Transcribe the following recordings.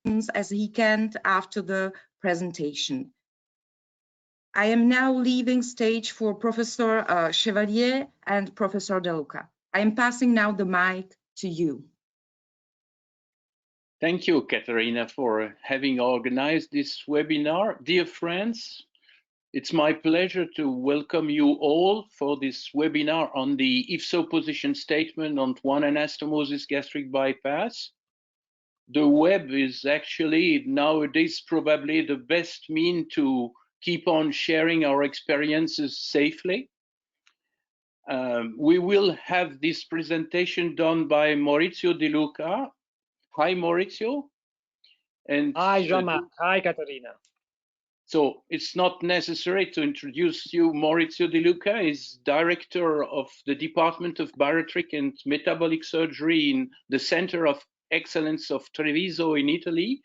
as he can't after the presentation. I am now leaving stage for Professor Chevalier and Professor De Luca. I am passing now the mic to you. Thank you, Caterina, for having organized this webinar. Dear friends, it's my pleasure to welcome you all for this webinar on the IFSO position statement on anastomosis gastric bypass. The web is actually nowadays probably the best mean to keep on sharing our experiences safely. We will have this presentation done by Maurizio De Luca. Hi, Maurizio. And hi, Jean-Marc. Hi, Caterina. So it's not necessary to introduce you. Maurizio De Luca is director of the Department of Bariatric and Metabolic Surgery in the Center of Excellence of Treviso in Italy,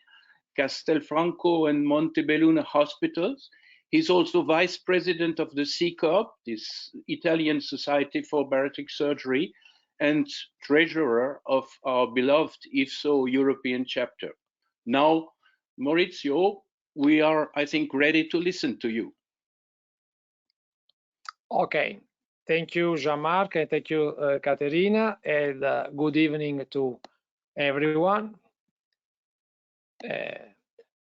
Castelfranco and Montebelluna hospitals. He's also vice president of the CCOP, this Italian Society for Bariatric Surgery, and treasurer of our beloved IFSO European chapter. Now, Maurizio, we are, I think, ready to listen to you. Okay, thank you, Jean-Marc, and thank you, Caterina, and good evening to everyone.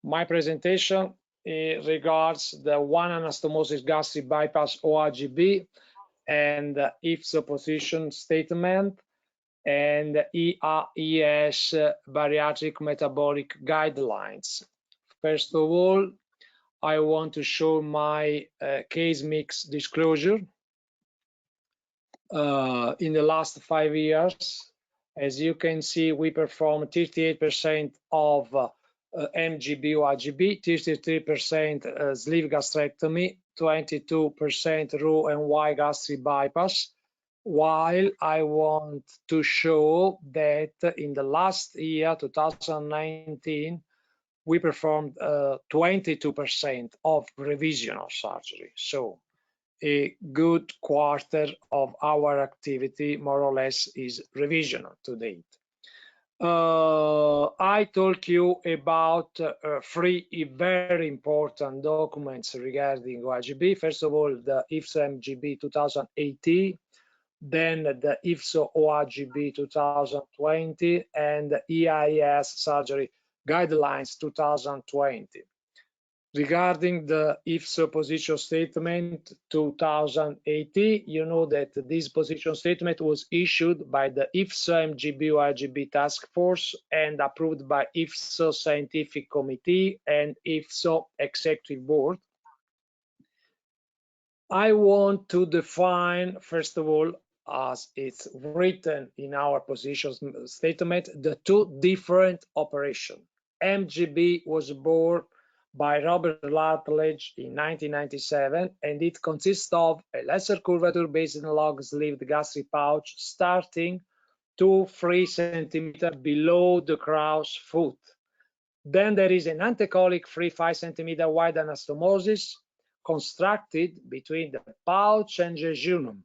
My presentation regards the anastomosis gastric bypass OAGB and IFSO position statement and EAES bariatric metabolic guidelines. First of all, I want to show my case mix disclosure. In the last 5 years, as you can see, we performed 38% of MGB OAGB, 33% sleeve gastrectomy, 22% raw and wide gastric bypass, while I want to show that in the last year, 2019, we performed 22% of revisional surgery. So a good quarter of our activity, more or less, is revisional to date. I told you about 3 very important documents regarding OAGB. First of all, the IFSO MGB 2018, then the IFSO OAGB 2020, and the EAES surgery guidelines 2020. Regarding the IFSO position statement 2018, you know that this position statement was issued by the IFSO MGB OAGB task force and approved by IFSO scientific committee and IFSO executive board. I want to define, first of all, as it's written in our position statement, the 2 different operations. MGB was born by Robert Rutledge in 1997, and it consists of a lesser curvature based log sleeved gastric pouch starting 2-3 centimeters below the crow's foot. Then there is an antecolic 3-5 centimeter wide anastomosis constructed between the pouch and jejunum,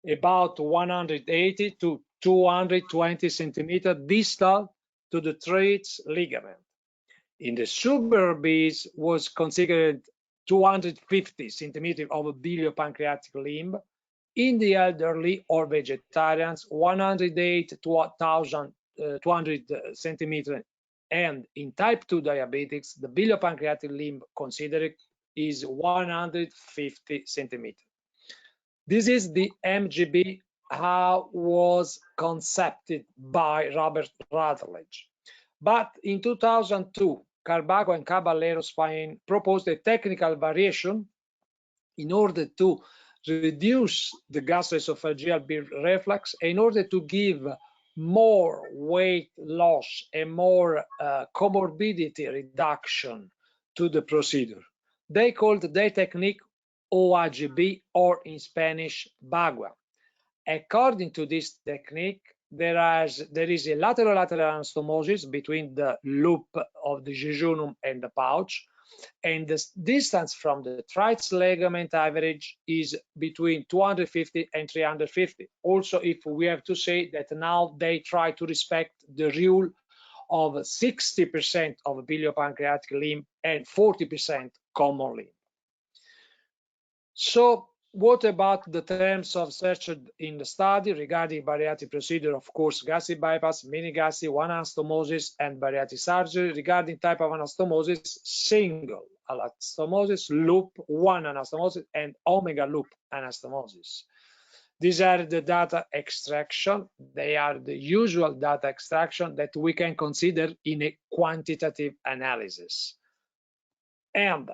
about 180 to 220 centimeters distal to the treads ligament. In the suburbs was considered 250 centimeters of a biliopancreatic limb. In the elderly or vegetarians, 108 to 1,200 centimeters. And in type 2 diabetics, the biliopancreatic limb considered is 150 centimeters. This is the MGB, how was conceived by Robert Rutledge. But in 2002, Carbaco and Caballero Spain proposed a technical variation in order to reduce the gastroesophageal reflux, in order to give more weight loss and more comorbidity reduction to the procedure. They called their technique OAGB, or in Spanish, Bagua. According to this technique, there is a lateral anastomosis between the loop of the jejunum and the pouch, and the distance from the triceps ligament average is between 250 and 350. Also, if we have to say that now they try to respect the rule of 60% of biliopancreatic limb and 40% common limb. So what about the terms of search in the study regarding bariatric procedure? Of course, gastric bypass, mini gastric, one anastomosis, and bariatric surgery. Regarding type of anastomosis, single anastomosis, loop, one anastomosis, and omega loop anastomosis. These are the data extraction. They are the usual data extraction that we can consider in a quantitative analysis. And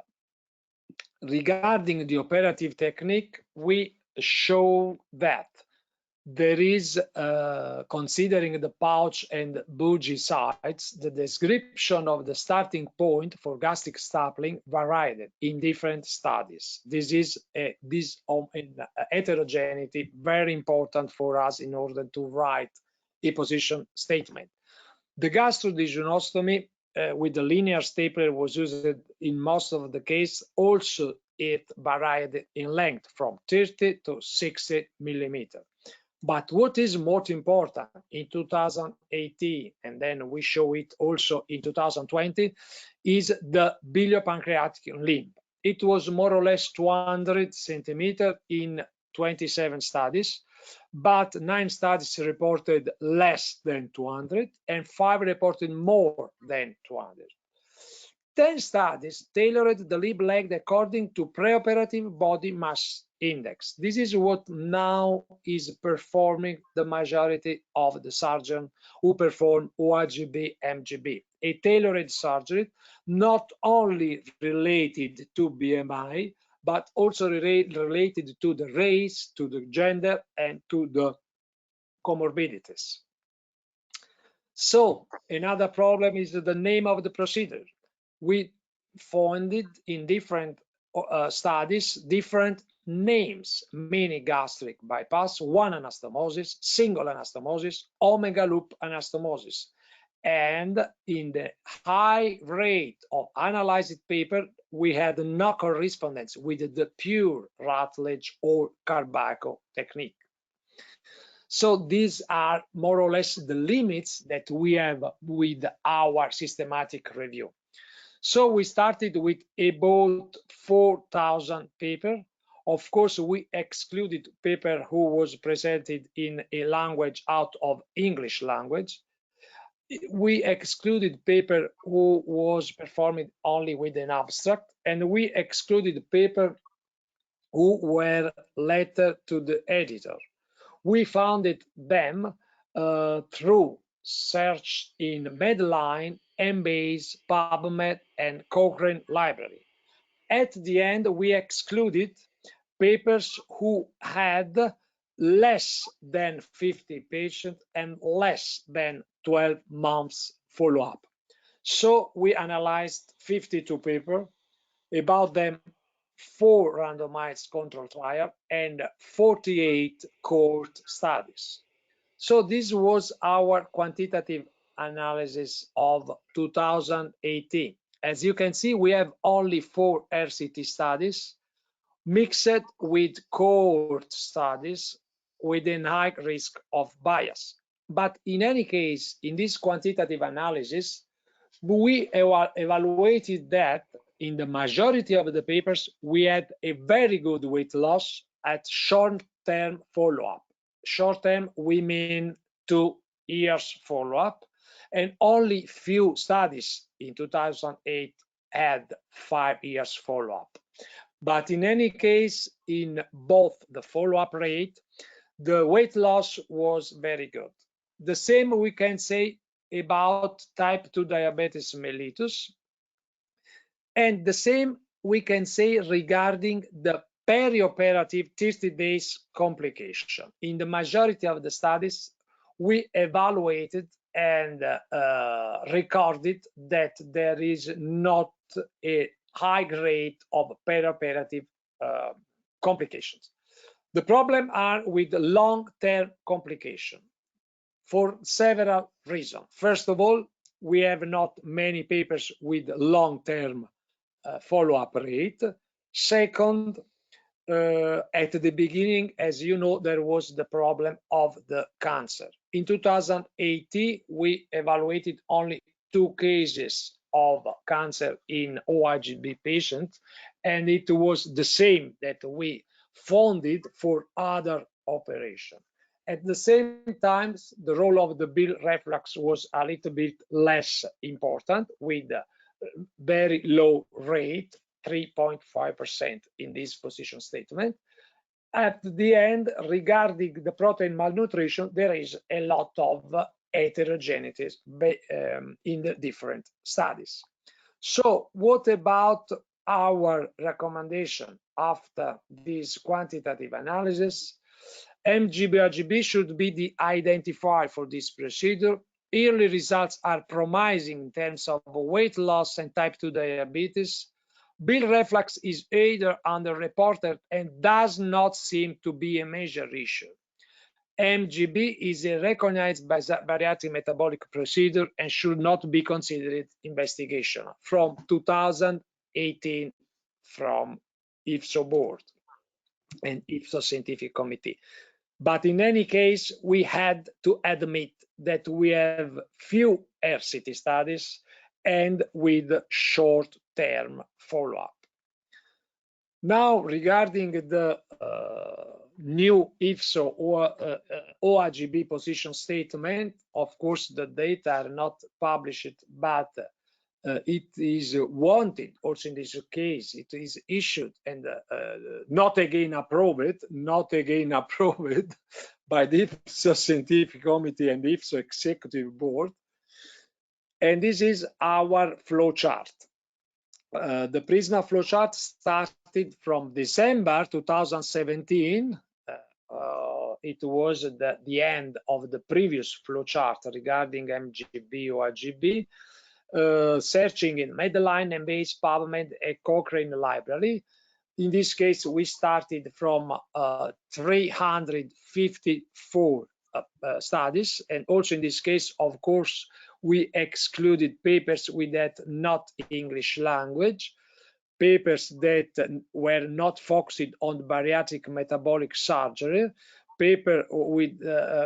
regarding the operative technique, we show that there is, considering the pouch and bougie sites, the description of the starting point for gastric stapling varied in different studies. This is heterogeneity, very important for us in order to write a position statement. The gastroduodenostomy with the linear stapler was used in most of the case. Also, it varied in length from 30 to 60 millimeters. But what is most important in 2018, and then we show it also in 2020, is the biliopancreatic limb. It was more or less 200 centimeters in 27 studies, but 9 studies reported less than 200 and 5 reported more than 200. 10 studies tailored the limb length according to preoperative body mass index. This is what now is performing the majority of the surgeons who perform OAGB, MGB, a tailored surgery not only related to BMI, but also related to the race, to the gender, and to the comorbidities. So another problem is the name of the procedure. We found it in different studies, different names: mini gastric bypass, one anastomosis, single anastomosis, omega loop anastomosis. And in the high rate of analyzed paper, we had no correspondence with the pure Rutledge or Carbaco technique. So these are more or less the limits that we have with our systematic review. So we started with about 4,000 paper. Of course, we excluded paper who was presented in a language out of English language. We excluded paper who was performed only with an abstract, and we excluded paper who were letter to the editor. We founded them through search in Medline, Embase, PubMed, and Cochrane Library. At the end, we excluded papers who had less than 50 patients and less than 12 months follow-up. So we analyzed 52 papers, about them 4 randomized control trials and 48 cohort studies. So this was our quantitative analysis of 2018. As you can see, we have only 4 RCT studies mixed with cohort studies with a high risk of bias. But in any case, in this quantitative analysis, we evaluated that in the majority of the papers, we had a very good weight loss at short-term follow-up. Short-term, we mean 2 years follow-up, and only few studies in 2008 had 5 years follow-up. But in any case, in both the follow-up rate, the weight loss was very good. The same we can say about type 2 diabetes mellitus, and the same we can say regarding the perioperative 30 days complication. In the majority of the studies, we evaluated and recorded that there is not a high rate of perioperative complications. The problem are with long-term complication for several reasons. First of all, we have not many papers with long-term follow-up rate. Second, at the beginning, as you know, there was the problem of the cancer. In 2018, we evaluated only 2 cases of cancer in OAGB patients, and it was the same that we founded for other operations. At the same time, the role of the bile reflux was a little bit less important, with a very low rate, 3.5% in this position statement. At the end, regarding the protein malnutrition, there is a lot of heterogeneity in the different studies. So what about our recommendation after this quantitative analysis? MGB-OAGB should be the identifier for this procedure. Early results are promising in terms of weight loss and type 2 diabetes. Bile reflux is either underreported and does not seem to be a major issue. MGB is a recognized bariatric metabolic procedure and should not be considered investigational from 2018 from IFSO board and IFSO scientific committee. But in any case, we had to admit that we have few RCT studies and with short-term follow-up. Now, regarding the new IFSO or OAGB position statement, of course, the data are not published, but it is wanted also in this case. It is issued and not again approved by the IFSO scientific committee and the IFSO executive board. And this is our flow chart. The PRISMA flowchart started from December 2017. It was the end of the previous flowchart regarding MGB or OAGB, searching in Medline, Embase, PubMed, and Cochrane library. In this case, we started from 354 studies, and also in this case, of course, we excluded papers with that not English language, papers that were not focused on bariatric metabolic surgery, paper with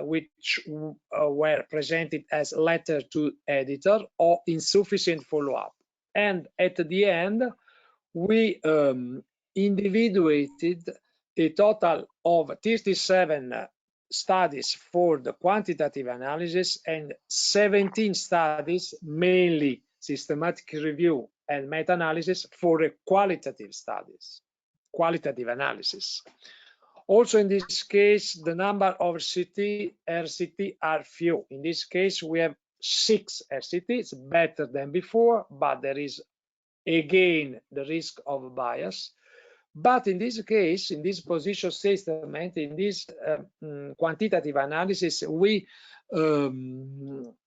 which were presented as letter to editor or insufficient follow-up. And at the end, we individuated a total of 37 studies for the quantitative analysis and 17 studies, mainly systematic review and meta-analysis, for the qualitative analysis. Also in this case, the number of RCT are few. In this case, we have 6 RCTs, better than before, but there is again the risk of bias. But in this case, in this position statement, in this quantitative analysis, we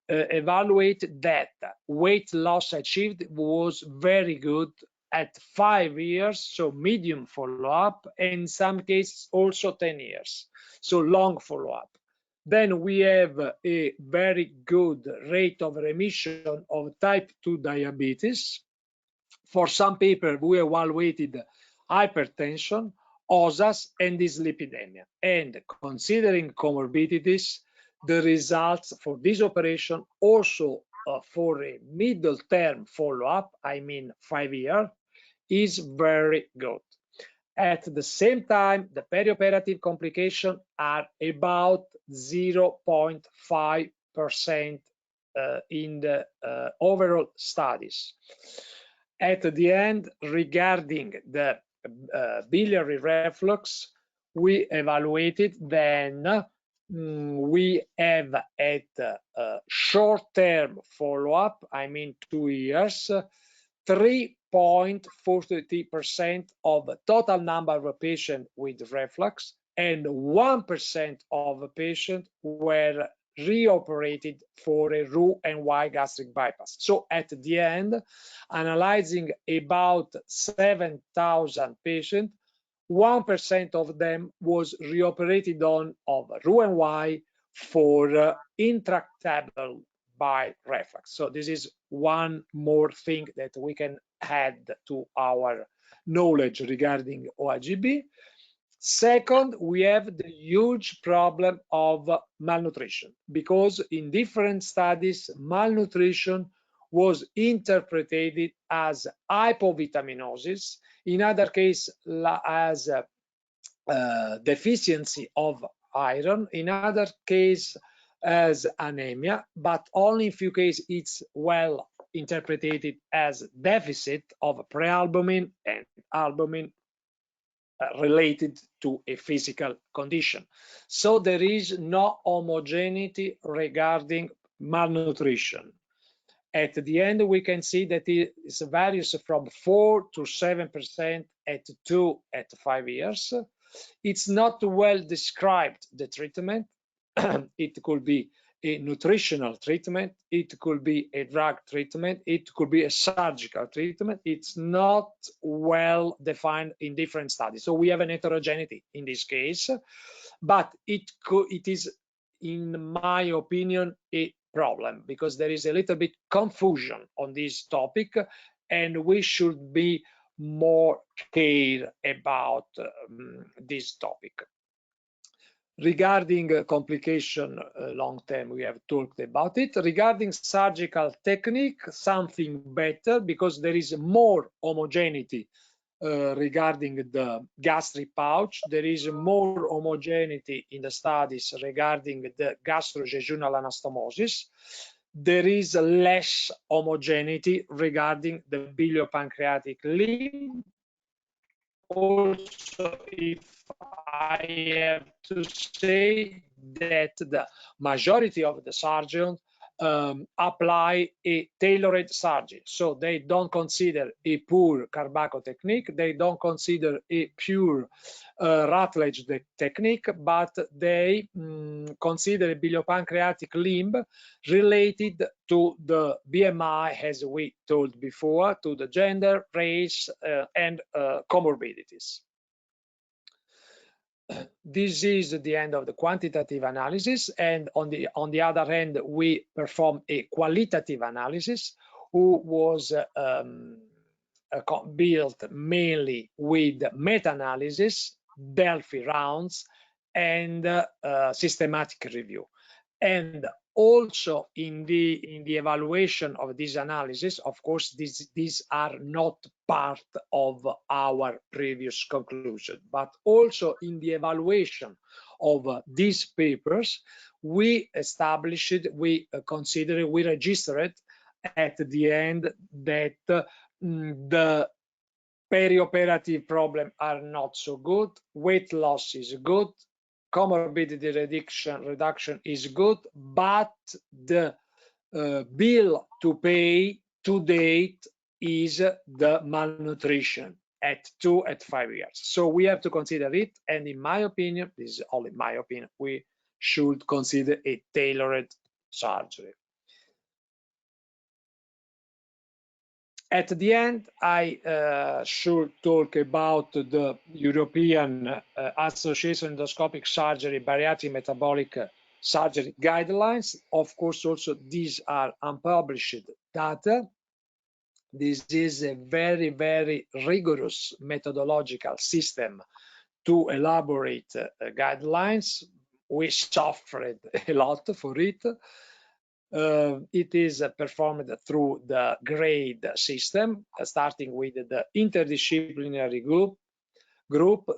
evaluate that weight loss achieved was very good at 5 years, so medium follow-up, and in some cases also 10 years, so long follow-up. Then we have a very good rate of remission of type 2 diabetes. For some papers, we evaluated hypertension, OSAS, and dyslipidemia. And considering comorbidities, the results for this operation also for a middle term follow-up, I mean 5 years, is very good. At the same time, the perioperative complications are about 0.5% in the overall studies. At the end, regarding the biliary reflux, we evaluated, then we have at short-term follow-up, I mean 2 years, 3.43% of the total number of patients with reflux, and 1% of patients were reoperated for a Roux-en-Y gastric bypass. So at the end, analyzing about 7,000 patients, 1% of them was reoperated on of Roux-en-Y for intractable bile reflux. So this is one more thing that we can add to our knowledge regarding OAGB. Second, we have the huge problem of malnutrition, because in different studies, malnutrition was interpreted as hypovitaminosis, in other case as deficiency of iron, in other case as anemia, but only in few cases it's well interpreted as deficit of prealbumin and albumin related to a physical condition. So there is no homogeneity regarding malnutrition. At the end, we can see that it varies from 4 to 7% at 2 at 5 years. It's not well described, the treatment. It could be a nutritional treatment, it could be a drug treatment, it could be a surgical treatment. It's not well defined in different studies. So we have an heterogeneity in this case, but it is, in my opinion, a problem because there is a little bit confusion on this topic, and we should be more care about this topic. Regarding complication long term, we have talked about it. Regarding surgical technique, something better because there is more homogeneity regarding the gastric pouch. There is more homogeneity in the studies regarding the gastrojejunal anastomosis. There is less homogeneity regarding the biliopancreatic limb. Also, if I have to say that the majority of the surgeons apply a tailored surgery. So they don't consider a poor Carbaco technique, they don't consider a pure Rutledge technique, but they consider a biliopancreatic limb related to the BMI, as we told before, to the gender, race, and comorbidities. This is the end of the quantitative analysis, and on the other hand, we perform a qualitative analysis, who was built mainly with meta-analysis, Delphi rounds, and systematic review. And also in the evaluation of this analysis, of course, these are not part of our previous conclusion, but also in the evaluation of these papers, we established, we considered, we registered at the end that the perioperative problems are not so good, weight loss is good, comorbidity reduction is good, but the bill to pay to date is the malnutrition at 2 at 5 years. So we have to consider it, and in my opinion, this is only my opinion, we should consider a tailored surgery. At the end, I should talk about the European Association Endoscopic Surgery Bariatric Metabolic Surgery Guidelines. Of course, also these are unpublished data. This is a very, very rigorous methodological system to elaborate guidelines. We suffered a lot for it. It is performed through the grade system, starting with the interdisciplinary group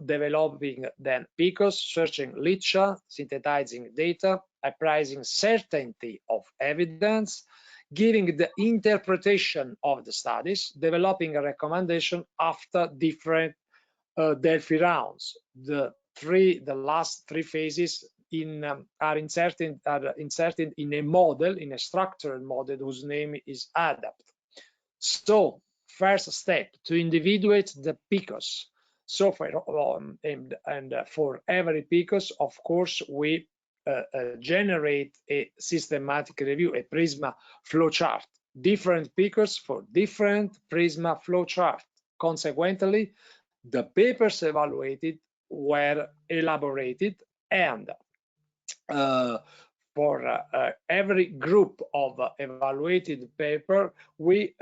developing then PICOS, searching literature, synthesizing data, appraising certainty of evidence, giving the interpretation of the studies, developing a recommendation after different Delphi rounds. The last three phases are inserted in a model, in a structured model whose name is ADAPT. So first step, to individuate the PICOS. So for every PICOS, of course, we generate a systematic review, a PRISMA flowchart, different PICOS for different PRISMA flowchart. Consequently, the papers evaluated were elaborated, and for every group of evaluated paper, we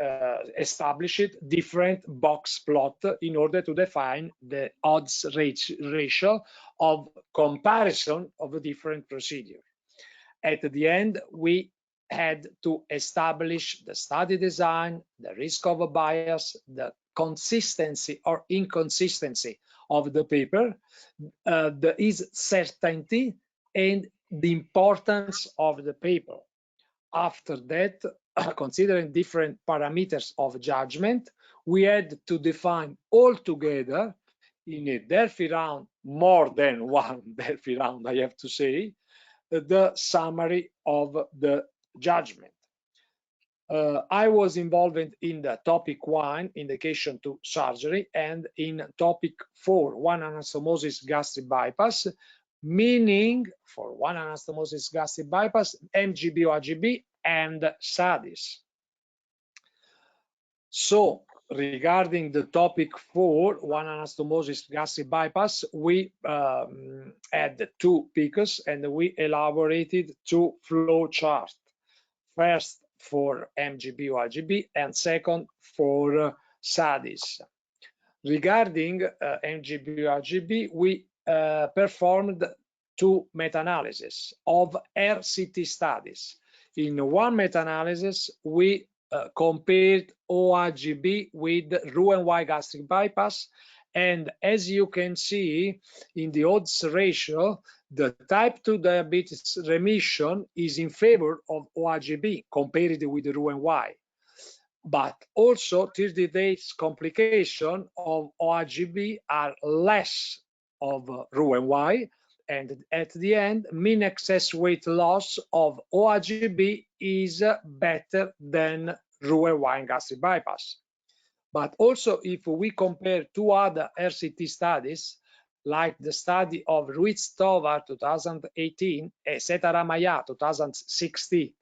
established different box plot in order to define the odds ratio of comparison of the different procedures. At the end, we had to establish the study design, the risk of a bias, the consistency or inconsistency of the paper, the is certainty, and the importance of the paper. After that, considering different parameters of judgment, we had to define all together in a Delphi round, more than one Delphi round, I have to say, the summary of the judgment. I was involved in the topic 1, indication to surgery, and in topic 4, one anastomosis gastric bypass, meaning for one anastomosis gastric bypass, MGB, OAGB, and SADIS. So regarding the topic 4, one anastomosis gastric bypass, we had 2 PICUs and we elaborated 2 flow charts. First for MGB, OAGB, and second for SADIS. Regarding MGB, OAGB, we performed 2 meta-analyses of RCT studies. In one meta-analysis, we compared OAGB with Roux-en-Y gastric bypass, and as you can see in the odds ratio, the type 2 diabetes remission is in favor of OAGB compared with the Roux-en-Y. But also 30 days complication of OAGB are less of Roux-en-Y, and at the end, mean excess weight loss of OAGB is better than Roux-en-Y gastric bypass. But also, if we compare 2 other RCT studies, like the study of Ruiz-Tovar 2018 and Setaramaya 2016,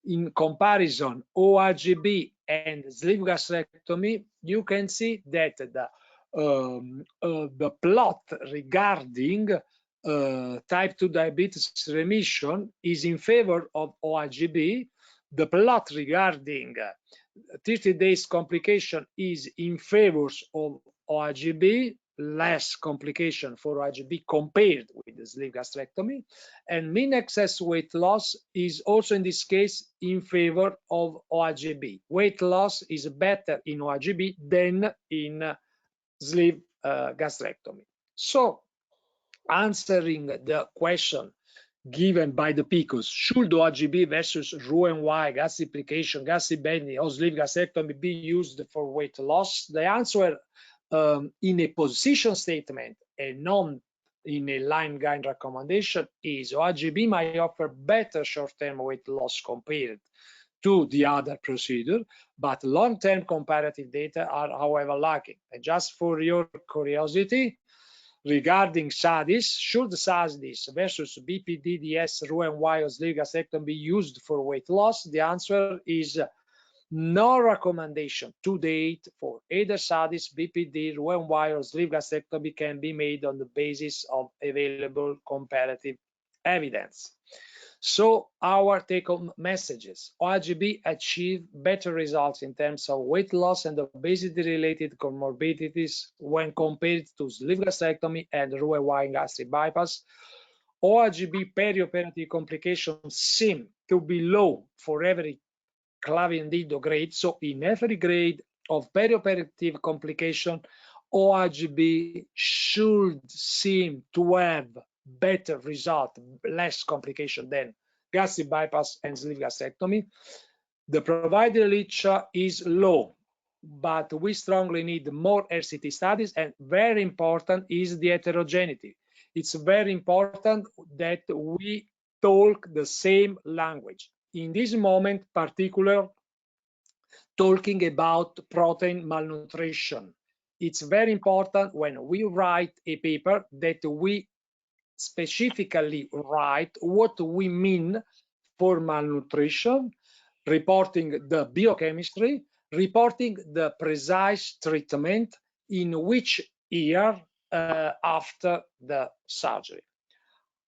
in comparison OAGB and sleeve gastrectomy, you can see that the plot regarding type 2 diabetes remission is in favor of OAGB. The plot regarding 30 days complication is in favor of OAGB, less complication for OAGB compared with the sleeve gastrectomy, and mean excess weight loss is also in this case in favor of OAGB. Weight loss is better in OAGB than in sleeve gastrectomy. So, answering the question given by the PICUs, should OAGB versus Roux-en-Y gastric application, gastric bending, or sleeve gastrectomy be used for weight loss? The answer in a position statement and not in a line guide recommendation is OAGB might offer better short-term weight loss compared to the other procedure, but long-term comparative data are, however, lacking. And just for your curiosity, regarding SADIS, should SADIS versus BPDDS Roux-en-Y or sleeve gastrectomy be used for weight loss? The answer is no recommendation to date for either SADIS, BPD, Roux-en-Y, or sleeve gastrectomy can be made on the basis of available comparative evidence. So our take-home messages: OAGB achieved better results in terms of weight loss and obesity-related comorbidities when compared to sleeve gastrectomy and Roux-en-Y gastric bypass. OAGB perioperative complications seem to be low for every Clavien-Dido grade, so in every grade of perioperative complication, OAGB should seem to have better result, less complication than gastric bypass and sleeve gastrectomy. The provided literature is low, but we strongly need more RCT studies, and very important is the heterogeneity. It's very important that we talk the same language. In this moment, particular, talking about protein malnutrition. It's very important when we write a paper that we specifically write what we mean for malnutrition, reporting the biochemistry, reporting the precise treatment in which year after the surgery.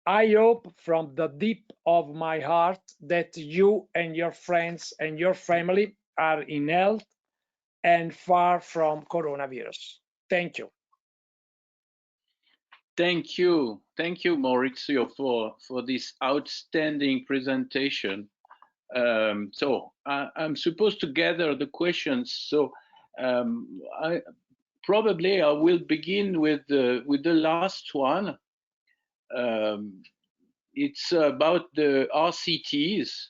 I hope from the deep of my heart that you and your friends and your family are in health and far from coronavirus. Thank you. Thank you, Maurizio, for this outstanding presentation. So I'm supposed to gather the questions. So I will begin with the last one. It's about the RCTs.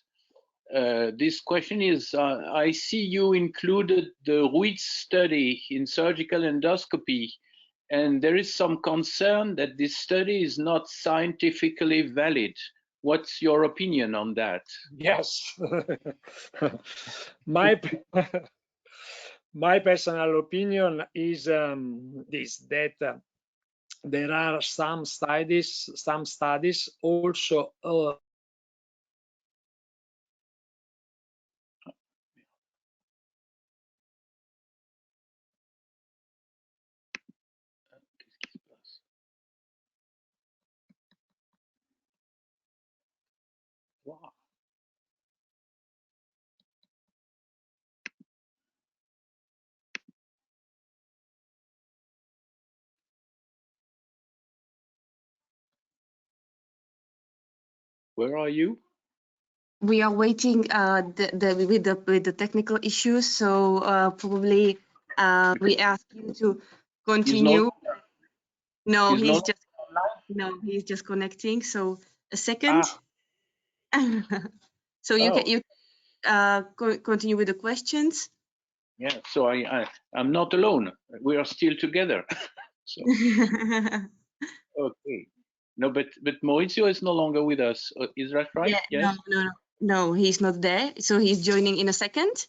This question is, I see you included the Ruiz study in surgical endoscopy, and there is some concern that this study is not scientifically valid. What's your opinion on that? Yes. my personal opinion is this, that there are some studies also Wow. Where are you? We are waiting with the technical issues, so probably we ask you to continue. He's just connecting. So a second. So you can continue with the questions. Yeah. So I'm not alone. We are still together. So okay. No, but Maurizio is no longer with us. Is that right? Yeah, yes. No, he's not there. So he's joining in a second.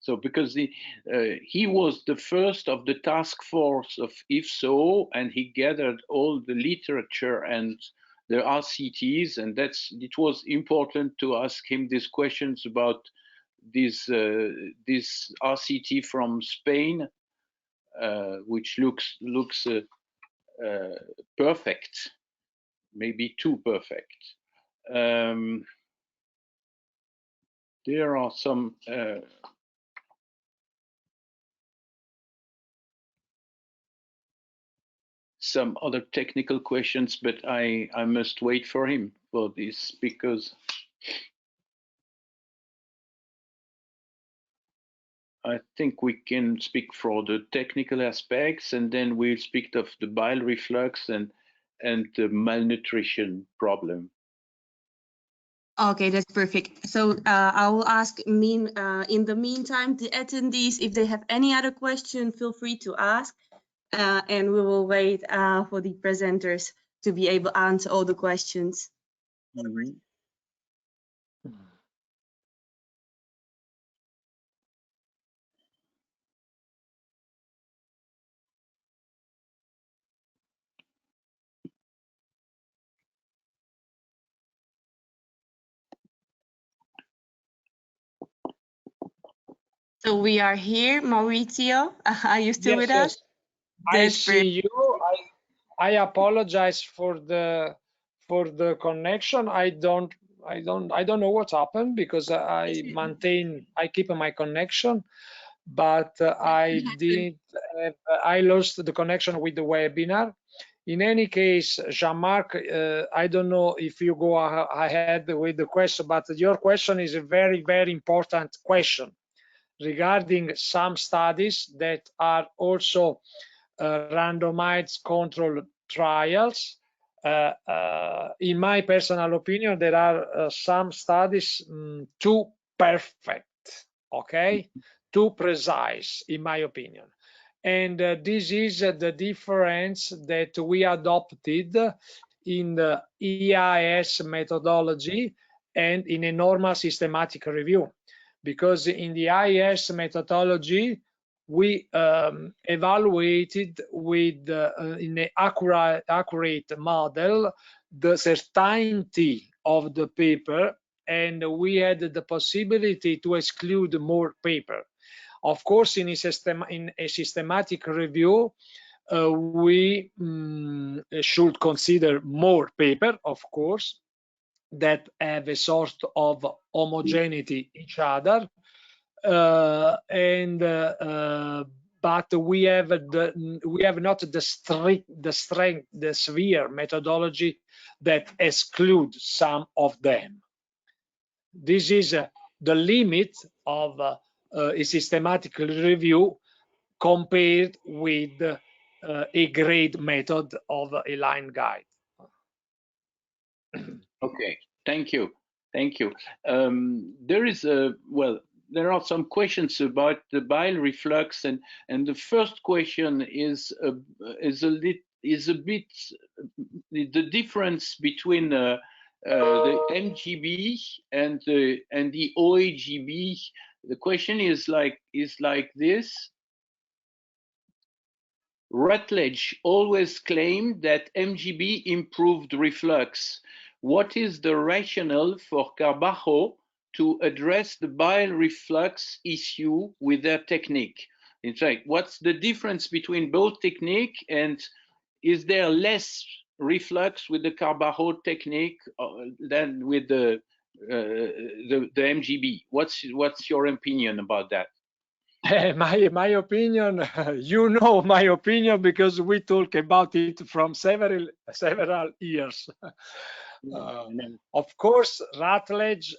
So because he was the first of the task force of IFSO, and he gathered all the literature and the RCTs, and it was important to ask him these questions about this RCT from Spain, which looks perfect, maybe too perfect. There are some other technical questions, but I must wait for him for this, because I think we can speak for the technical aspects, and then we'll speak of the bile reflux and the malnutrition problem. Okay, that's perfect. So I will ask in the meantime the attendees, if they have any other question, feel free to ask, and we will wait for the presenters to be able to answer all the questions. Mm-hmm. So we are here, Maurizio. Are you still with us? I see you. I apologize for the connection. I don't know what happened, because I keep my connection, but I lost the connection with the webinar. In any case, Jean-Marc, I don't know if you go ahead with the question, but your question is a very, very important question regarding some studies that are also randomized control trials. In my personal opinion, there are some studies too perfect, okay, too precise, in my opinion. And this is the difference that we adopted in the EIS methodology and in a normal systematic review. Because in the IS methodology, we evaluated with in an accurate model the certainty of the paper, and we had the possibility to exclude more paper. Of course, in a systematic review, we should consider more paper, of course, that have a sort of homogeneity each other, but we have not the severe methodology that excludes some of them. This is the limit of a systematic review compared with a grade method of a line guide. Okay, thank you. Thank you. There is there are some questions about the bile reflux, and the first question is a bit the difference between the MGB and the OAGB. The question is like this. Rutledge always claimed that MGB improved reflux. What is the rationale for Carbajo to address the bile reflux issue with their technique? In fact, what's the difference between both technique, and is there less reflux with the Carbajo technique than with the MGB? What's your opinion about that? My opinion, you know my opinion, because we talk about it from several years. Of course, Rutledge,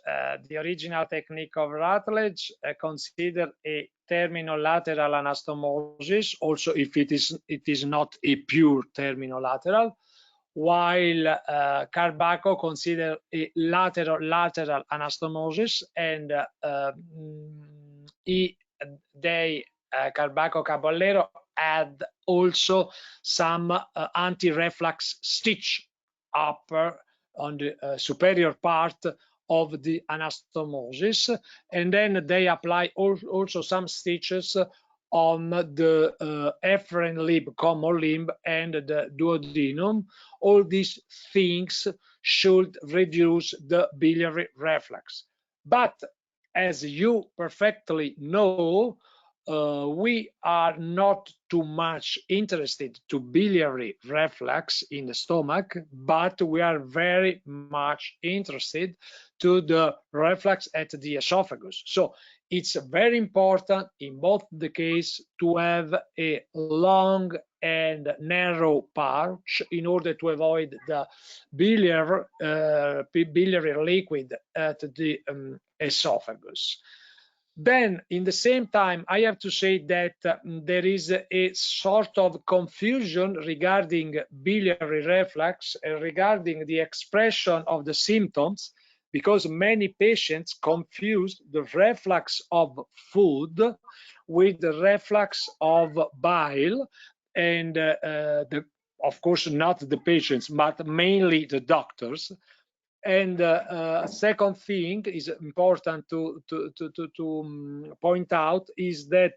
the original technique of Rutledge, considered a terminolateral anastomosis, also if it is not a pure terminolateral, while Carbajo considered a lateral anastomosis, and Carbajo Caballero had also some anti-reflux stitch upper on the superior part of the anastomosis, and then they apply also some stitches on the efferent limb, common limb, and the duodenum. All these things should reduce the biliary reflux. But as you perfectly know, we are not too much interested to biliary reflux in the stomach, but we are very much interested to the reflux at the esophagus. So it's very important in both the case to have a long and narrow pouch in order to avoid the biliary liquid at the esophagus. Then, in the same time, I have to say that there is a sort of confusion regarding biliary reflux and regarding the expression of the symptoms, because many patients confuse the reflux of food with the reflux of bile, and of course not the patients, but mainly the doctors. And second thing is important to point out is that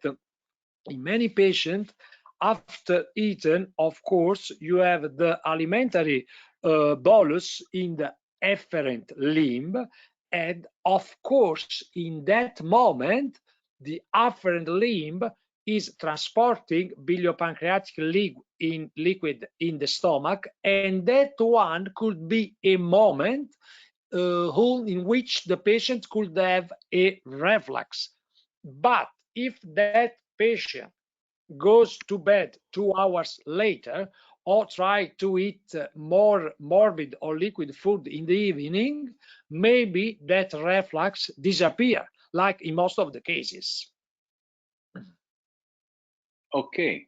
in many patients, after eating, of course, you have the alimentary bolus in the efferent limb, and of course, in that moment, the afferent limb is transporting biliopancreatic liquid in the stomach, and that one could be a moment in which the patient could have a reflux. But if that patient goes to bed 2 hours later, or try to eat more morbid or liquid food in the evening, maybe that reflux disappear, like in most of the cases. Okay,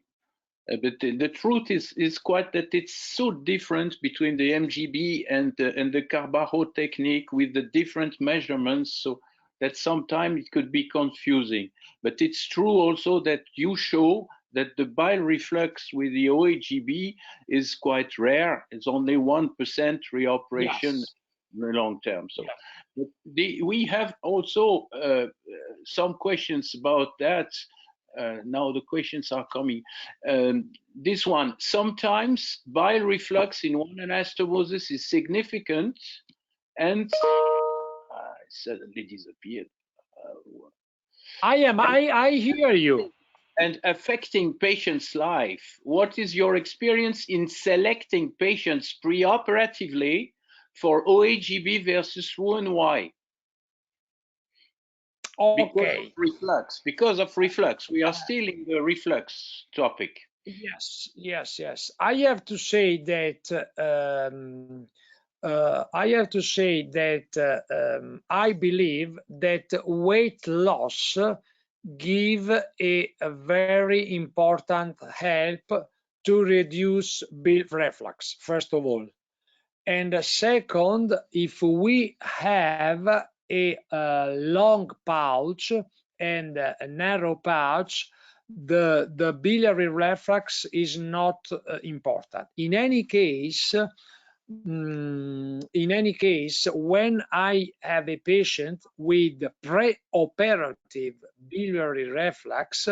but the truth is quite that it's so different between the MGB and the Carbajo technique with the different measurements, so that sometimes it could be confusing. But it's true also that you show that the bile reflux with the OAGB is quite rare. It's only 1% reoperation. Yes. In the long term. So, yes. But we have also some questions about that. Now the questions are coming. This one, sometimes bile reflux in one anastomosis is significant and suddenly disappeared. I hear you. And affecting patients' life. What is your experience in selecting patients preoperatively for OAGB versus Roux-en-Y? Okay. Because of reflux. We are still in the reflux topic. Yes. I have to say that I have to say that I believe that weight loss give a very important help to reduce bile reflux, first of all. And second, if we have a long pouch and a narrow pouch, the biliary reflux is not important. In any case, when I have a patient with preoperative biliary reflux,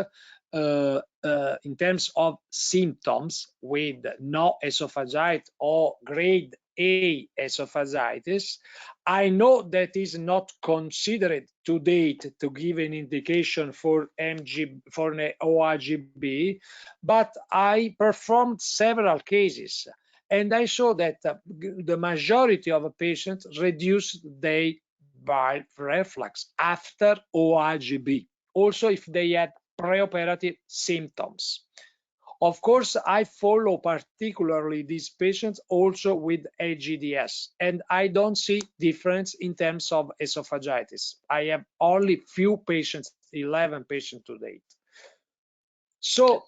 in terms of symptoms with no esophagitis or grade A esophagitis, I know that is not considered to date to give an indication for MGB, for an OAGB, but I performed several cases and I saw that the majority of patients reduced their bile reflux after OAGB, also if they had preoperative symptoms. Of course, I follow particularly these patients also with AGDS, and I don't see difference in terms of esophagitis. I have only few patients, 11 patients to date. So,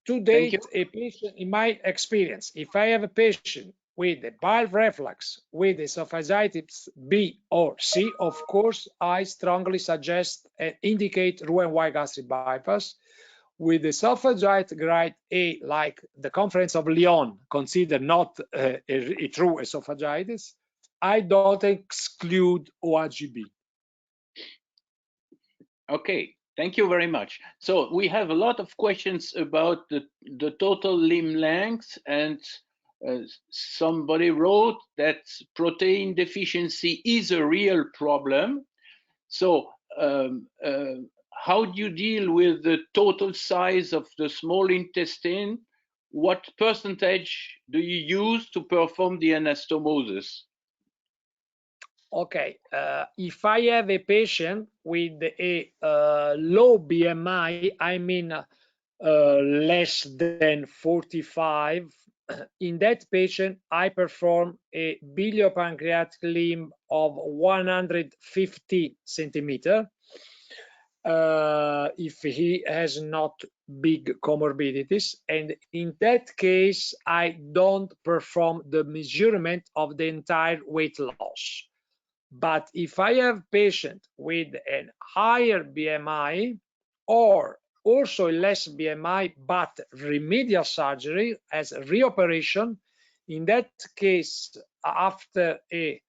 to date, a patient, in my experience, if I have a patient with a bile reflux with esophagitis B or C, of course, I strongly suggest and indicate Roux-en-Y gastric bypass. With esophagitis grade A, like the Conference of Lyon considered not a true esophagitis, I don't exclude OAGB. Okay, thank you very much. So we have a lot of questions about the total limb length, and somebody wrote that protein deficiency is a real problem. So how do you deal with the total size of the small intestine? What percentage do you use to perform the anastomosis? Okay, if I have a patient with a low BMI, I mean less than 45, in that patient, I perform a biliopancreatic limb of 150 centimeter. If he has not big comorbidities, and in that case, I don't perform the measurement of the entire weight loss. But if I have patient with a higher BMI or also less BMI but remedial surgery as a reoperation, in that case, after a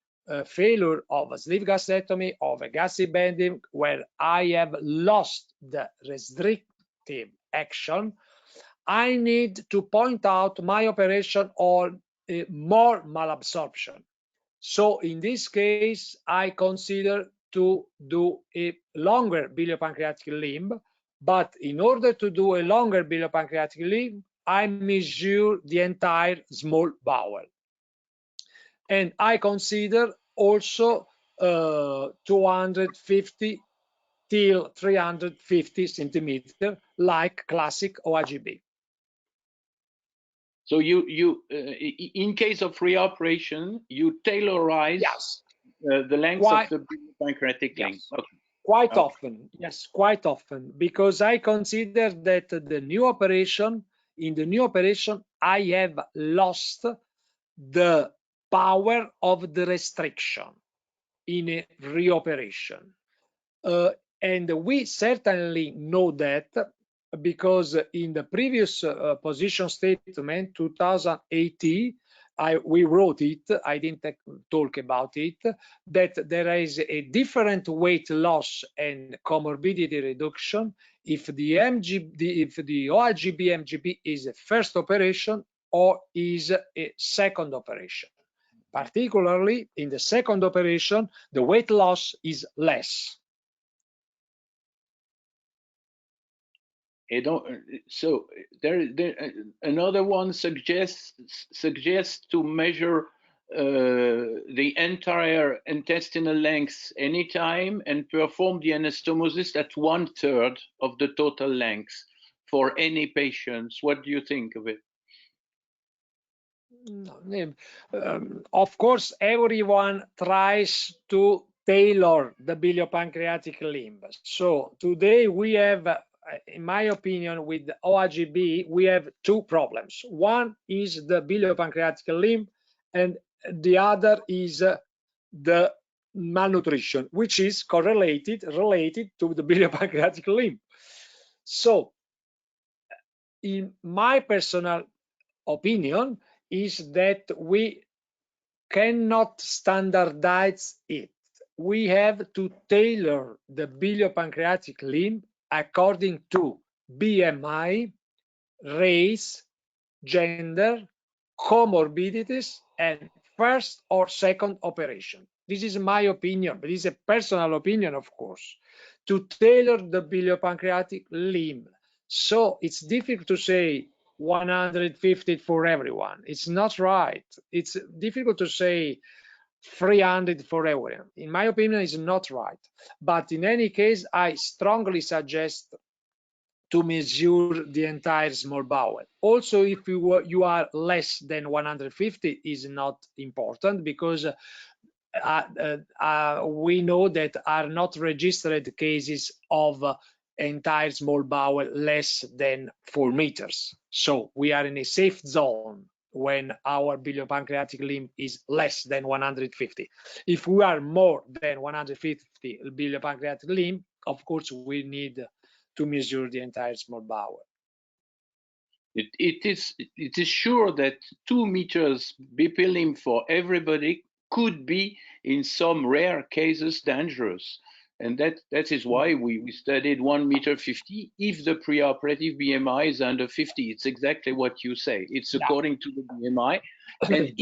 failure of a sleeve gastrectomy, of a gastric banding, where I have lost the restrictive action, I need to point out my operation on more malabsorption. So in this case, I consider to do a longer biliopancreatic limb, but in order to do a longer biliopancreatic limb, I measure the entire small bowel. And I consider also 250 till 350 centimeter, like classic OAGB. So in case of reoperation, you tailorize the length of the pancreatic limb. Okay. Quite often, yes, quite often, because I consider that the new operation, in the new operation, I have lost the power of the restriction in a reoperation. And we certainly know that because in the previous position statement 2018, we wrote it, I didn't talk about it, that there is a different weight loss and comorbidity reduction if the OAGB MGB is a first operation or is a second operation. Particularly in the second operation, the weight loss is less. So another one suggests to measure the entire intestinal length anytime and perform the anastomosis at 1/3 of the total length for any patients. What do you think of it? Of course, everyone tries to tailor the biliopancreatic limb. So today we have, in my opinion, with OAGB, we have two problems. One is the biliopancreatic limb, and the other is the malnutrition, which is related to the biliopancreatic limb. So, in my personal opinion, is that we cannot standardize it. We have to tailor the biliopancreatic limb according to BMI, race, gender, comorbidities, and first or second operation. This is my opinion, but it's a personal opinion, of course, to tailor the biliopancreatic limb. So it's difficult to say 150 for everyone. It's not right. It's difficult to say 300 for everyone. In my opinion, it's not right. But in any case, I strongly suggest to measure the entire small bowel. Also, if you are less than 150, is not important, because we know that are not registered cases of entire small bowel less than 4 meters. So we are in a safe zone when our biliopancreatic limb is less than 150. If we are more than 150 biliopancreatic limb, of course, we need to measure the entire small bowel. It is sure that 2 meters BP limb for everybody could be, in some rare cases, dangerous. And that is why we studied 1 meter 50 if the preoperative BMI is under 50. It's exactly what you say. It's according to the BMI. And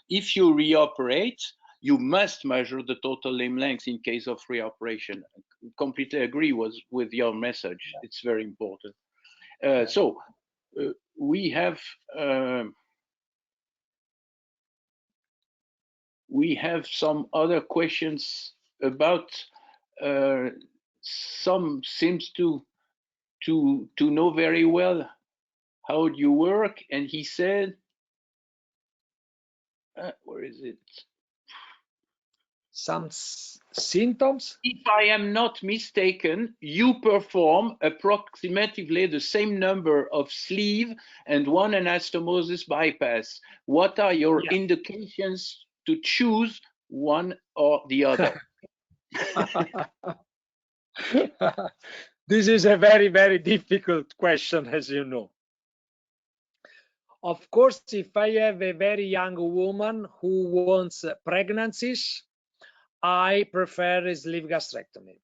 if you reoperate, you must measure the total limb length in case of reoperation. I completely agree with your message. It's very important. So we have some other questions about some seems to know very well how you work, and he said, where is it? Some symptoms? If I am not mistaken, you perform approximately the same number of sleeve and 1 anastomosis bypass. What are your indications to choose one or the other? This is a very, very difficult question, as you know. Of course, if I have a very young woman who wants pregnancies, I prefer a sleeve gastrectomy.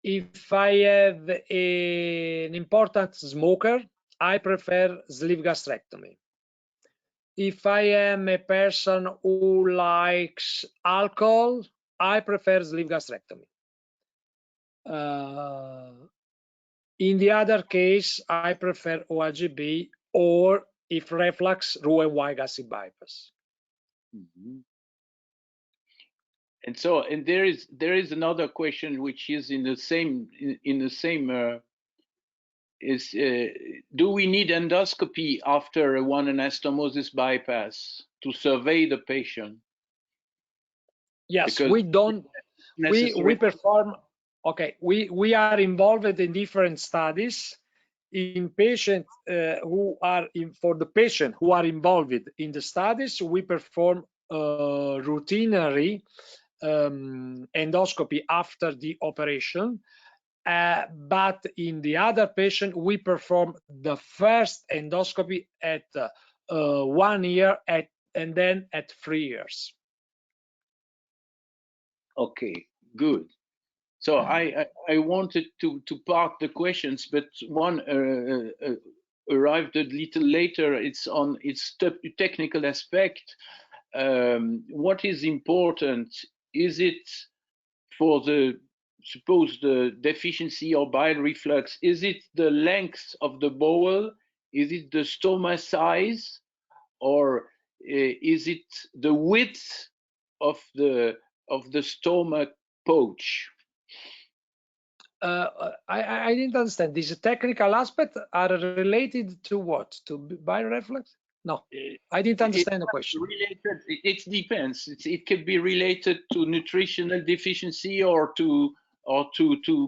If I have an important smoker, I prefer sleeve gastrectomy. If I am a person who likes alcohol, I prefer sleeve gastrectomy. In the other case, I prefer OAGB, or if reflux, Roux-en-Y gastric bypass. Mm-hmm. And so, and there is another question which is in the same do we need endoscopy after a 1 anastomosis bypass to survey the patient? Yes, because we don't. We perform. Okay, we are involved in different studies. In patients who are for the patient who are involved in the studies, we perform routinary endoscopy after the operation. But in the other patient, we perform the first endoscopy at 1 year and then at 3 years. Okay, good. So I wanted to part the questions, but one arrived a little later. It's on its technical aspect. What is important? Is it for suppose the deficiency or bile reflux? Is it the length of the bowel? Is it the stoma size, or is it the width of the stomach pouch? I didn't understand. These technical aspects are related to what? To bile reflux? No, I didn't understand the question. Related, it depends. It could be related to nutritional deficiency or to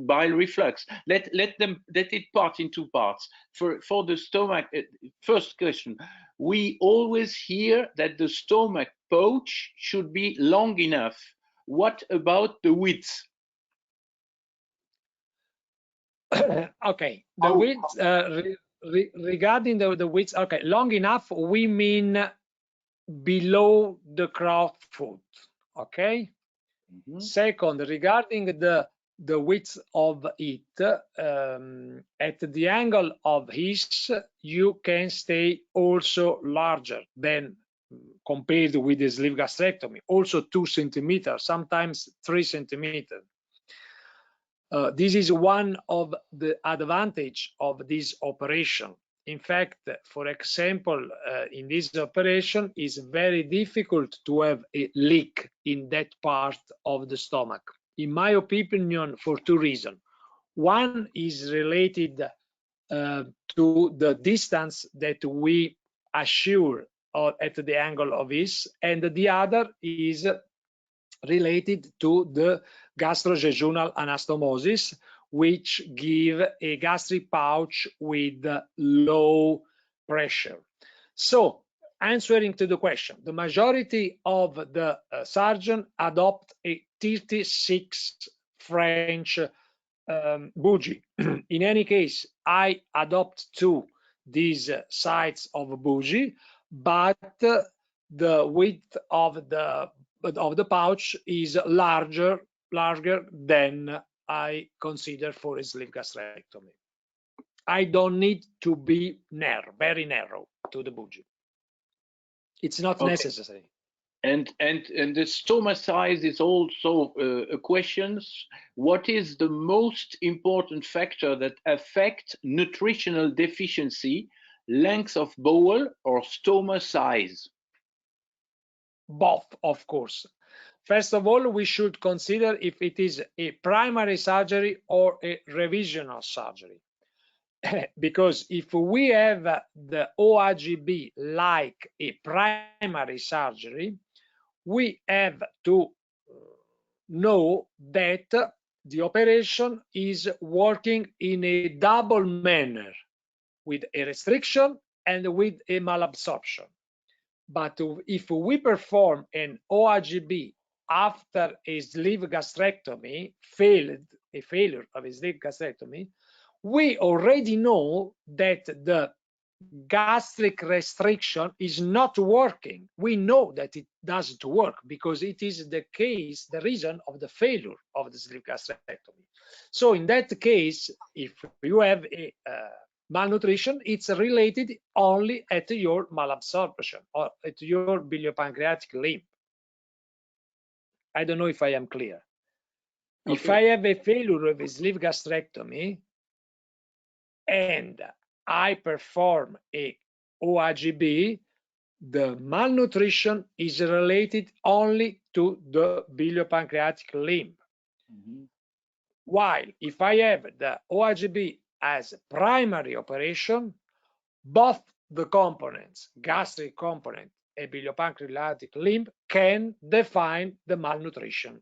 bile reflux. Let it part in two parts. For the stomach, first question, we always hear that the stomach pouch should be long enough. What about the width? Okay, the width, regarding the width, okay, long enough, we mean below the crowd foot, okay? Mm-hmm. Second, regarding the width of it, at the angle of his, you can stay also larger than compared with the sleeve gastrectomy, also 2 centimeters, sometimes 3 centimeters. This is one of the advantage of this operation. In fact, for example, in this operation, it's very difficult to have a leak in that part of the stomach. In my opinion, for 2 reasons. One is related to the distance that we assure at the angle of this, and the other is related to the gastrojejunal anastomosis, which give a gastric pouch with low pressure. So, answering to the question, the majority of the surgeon adopt a 36 French bougie. In any case, I adopt 2 these sides of bougie, but the width of the pouch is larger than I consider for a sleeve gastrectomy. I don't need to be narrow, very narrow to the bougie. It's not necessary. And the stoma size is also a question. What is the most important factor that affects nutritional deficiency, length of bowel or stoma size? Both, of course. First of all, we should consider if it is a primary surgery or a revisional surgery. Because if we have the OAGB like a primary surgery, we have to know that the operation is working in a double manner, with a restriction and with a malabsorption. But if we perform an OAGB after a sleeve gastrectomy, a failure of a sleeve gastrectomy, we already know that the gastric restriction is not working. We know that it doesn't work because it is the reason of the failure of the sleeve gastrectomy. So in that case, if you have a malnutrition, it's related only at your malabsorption or at your biliopancreatic limb. I don't know if I am clear. Okay. If I have a failure of a sleeve gastrectomy and I perform a OAGB, the malnutrition is related only to the biliopancreatic limb. Mm-hmm. While if I have the OAGB as a primary operation, both the components, gastric component and biliopancreatic limb, can define the malnutrition.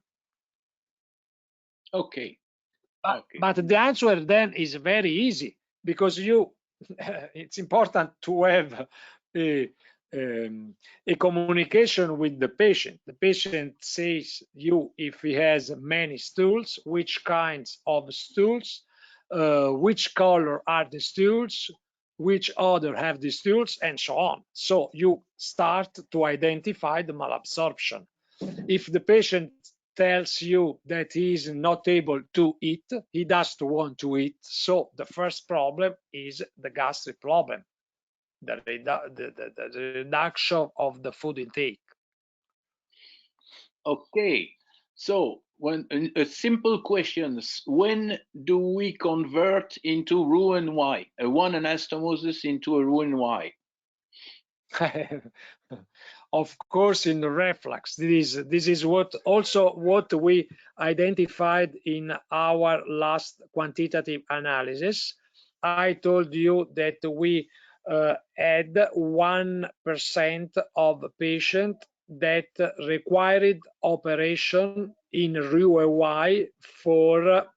Okay. But the answer then is very easy, because it's important to have a communication with the patient. The patient says you if he has many stools, which kinds of stools, which color are the stools, which order have the stools, and so on. So you start to identify the malabsorption. If the patient tells you that he is not able to eat, he doesn't want to eat. So the first problem is the gastric problem, the reduction of the food intake. Okay, so when a simple question: when do we convert into Roux-en-Y, one anastomosis into a Roux-en-Y? Of course, in the reflux, this is what we identified in our last quantitative analysis. I told you that we had 1% of patient that required operation in Roux-en-Y for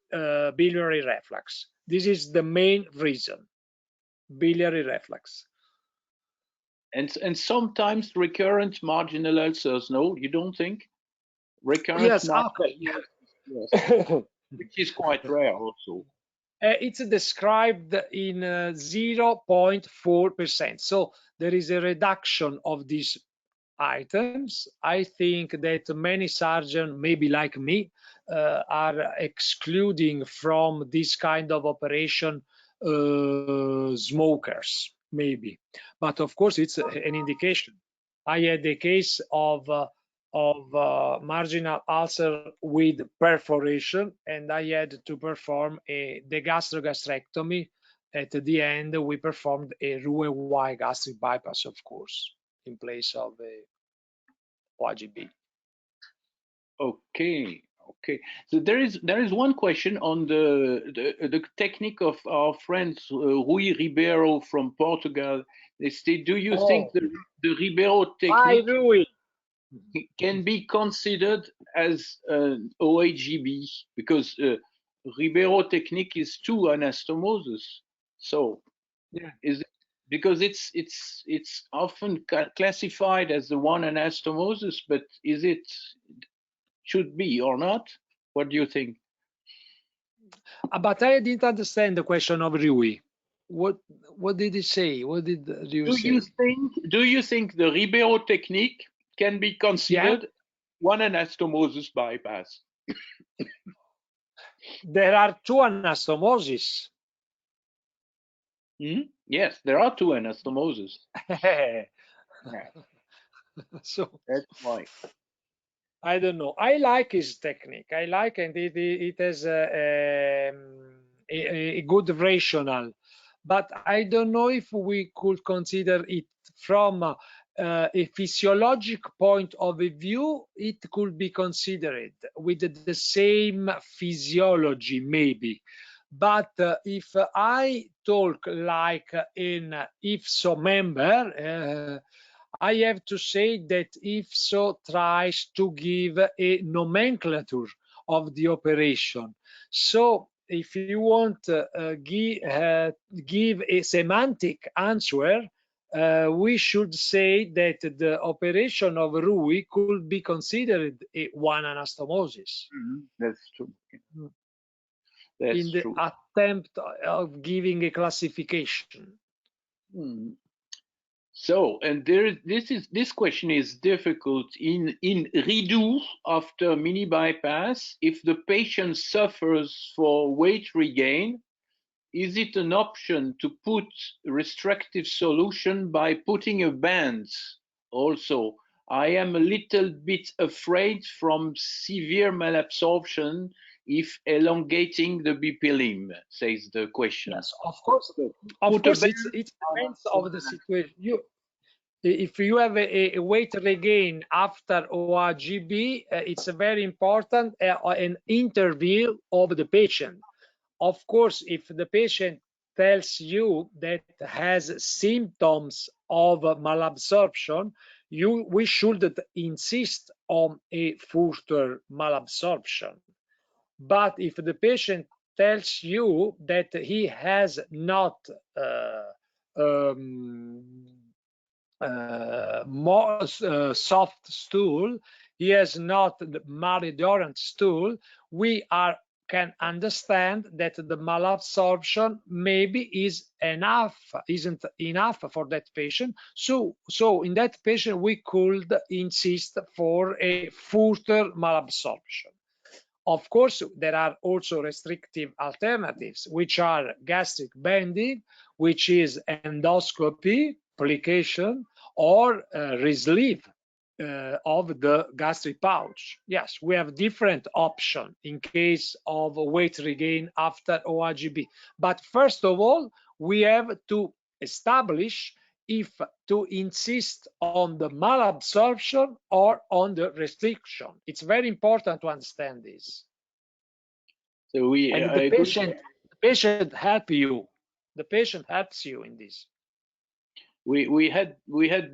biliary reflux. This is the main reason, biliary reflux. And sometimes recurrent marginal ulcers, no, you don't think? Recurrent Yes, marginal okay. ulcers, which is quite rare also. It's described in 0.4%. So there is a reduction of these items. I think that many surgeons, maybe like me, are excluding from this kind of operation smokers, maybe. But of course, it's an indication. I had a case of marginal ulcer with perforation, and I had to perform the gastrogastrectomy. At the end, we performed a Roux-en-Y gastric bypass, of course, in place of a OAGB. Okay, okay. So there is one question on the technique of our friends Rui Ribeiro from Portugal. They say, do you think the Ribeiro technique Rui. can be considered as an OAGB? Because Ribeiro technique is 2 anastomosis. So Yeah. is it, because it's often classified as the 1 anastomosis, but is it should be or not? What do you think? But I didn't understand the question of Rui. What did he say? What did Rui say? Do you think the Ribeiro technique can be considered 1 anastomosis bypass? There are 2 anastomosis. Yes, there are 2 anastomosis. So that's why. I don't know. I like his technique. I like, and it has a good rationale. But I don't know if we could consider it from a physiologic point of view. It could be considered with the same physiology, maybe. But if I talk like an IFSO member, I have to say that IFSO tries to give a nomenclature of the operation. So if you want to give a semantic answer, we should say that the operation of Rui could be considered a 1 anastomosis. That's true. That's in the true. attempt of giving a classification. So, and this question is difficult in redo after mini bypass. If the patient suffers for weight regain, is it an option to put restrictive solution by putting a band? Also, I am a little bit afraid from severe malabsorption if elongating the BP limb, says the question. Yes, of course. Of course, it depends on the situation. If you have a weight regain after OAGB, it's very important an interview of the patient. Of course, if the patient tells you that has symptoms of malabsorption, we should insist on a further malabsorption. But if the patient tells you that he has not more soft stool, he has not the malodorant stool, we can understand that the malabsorption maybe isn't enough for that patient. So in that patient, we could insist for a further malabsorption. Of course, there are also restrictive alternatives, which are gastric banding, which is endoscopy, application, or resleeve of the gastric pouch. Yes, we have different options in case of weight regain after OAGB. But first of all, we have to establish if to insist on the malabsorption or on the restriction. It's very important to understand this. So the patient help you. The patient helps you in this. we had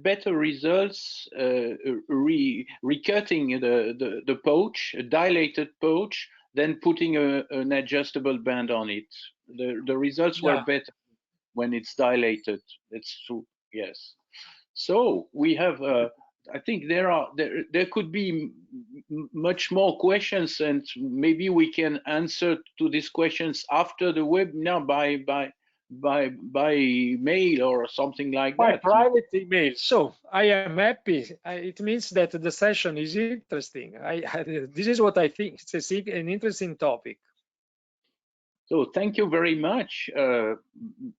better results recutting the pouch, a dilated pouch, than putting an adjustable band on it. The results were better when it's dilated. It's true. Yes. So we have. I think there could be much more questions, and maybe we can answer to these questions after the webinar by mail or something like by that. private email. So I am happy. It means that the session is interesting. This is what I think. It's an interesting topic. So thank you very much.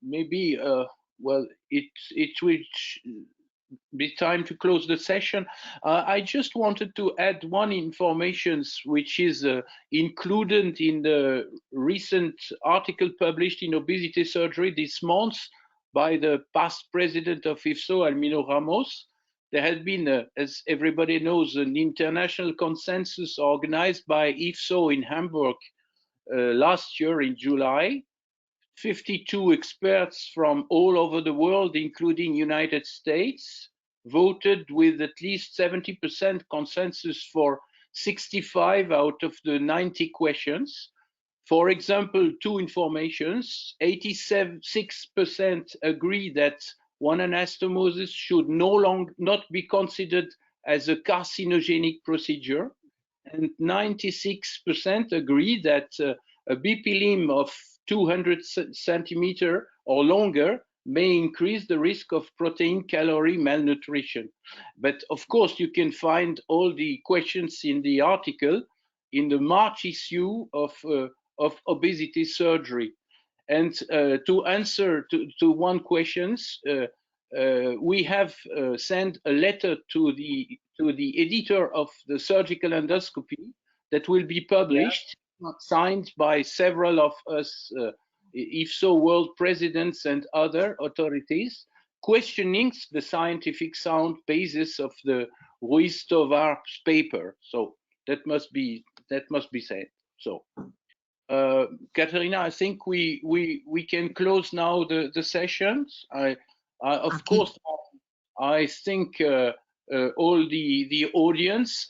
Maybe well, it will be time to close the session. I just wanted to add one information which is included in the recent article published in Obesity Surgery this month by the past president of IFSO, Almino Ramos. There has been, as everybody knows, an international consensus organized by IFSO in Hamburg last year in July. 52 experts from all over the world, including United States, voted with at least 70% consensus for 65 out of the 90 questions. For example, two informations: 86% agree that one anastomosis should not be considered as a carcinogenic procedure, and 96% agree that a BP limb of 200 centimeter or longer may increase the risk of protein calorie malnutrition. But of course, you can find all the questions in the article in the March issue of Obesity Surgery. And to answer to one question, we have sent a letter to the editor of the surgical endoscopy that will be published, signed by several of us IFSO world presidents and other authorities, questioning the scientific sound basis of the Ruiz-Tovar's paper. So that must be said. So Katerina, I think we can close now the sessions. Of course, I think all the audience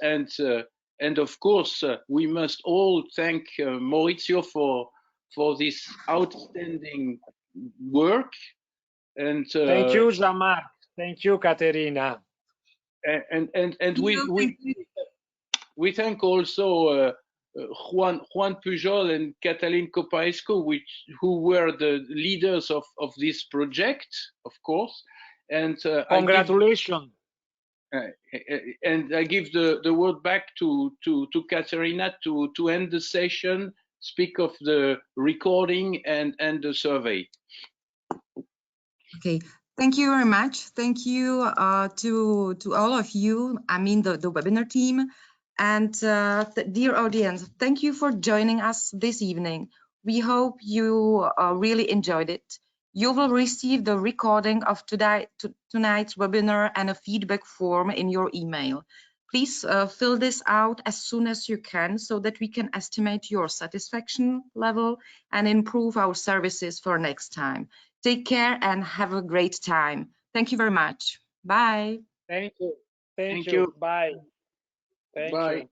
and of course we must all thank Maurizio for this outstanding work. And thank you, Jean-Marc. Thank you, Katerina. And we thank also Juan Pujol and Catalin Copaescu, who were the leaders of this project, of course. And congratulations. And I give the word back to Katerina to end the session, speak of the recording and the survey. Okay, thank you very much. Thank you to all of you, I mean the webinar team. And dear audience, thank you for joining us this evening. We hope you really enjoyed it. You will receive the recording of tonight's webinar and a feedback form in your email. Please fill this out as soon as you can so that we can estimate your satisfaction level and improve our services for next time. Take care and have a great time. Thank you very much. Bye. Thank you. Thank you. Bye. Thank you.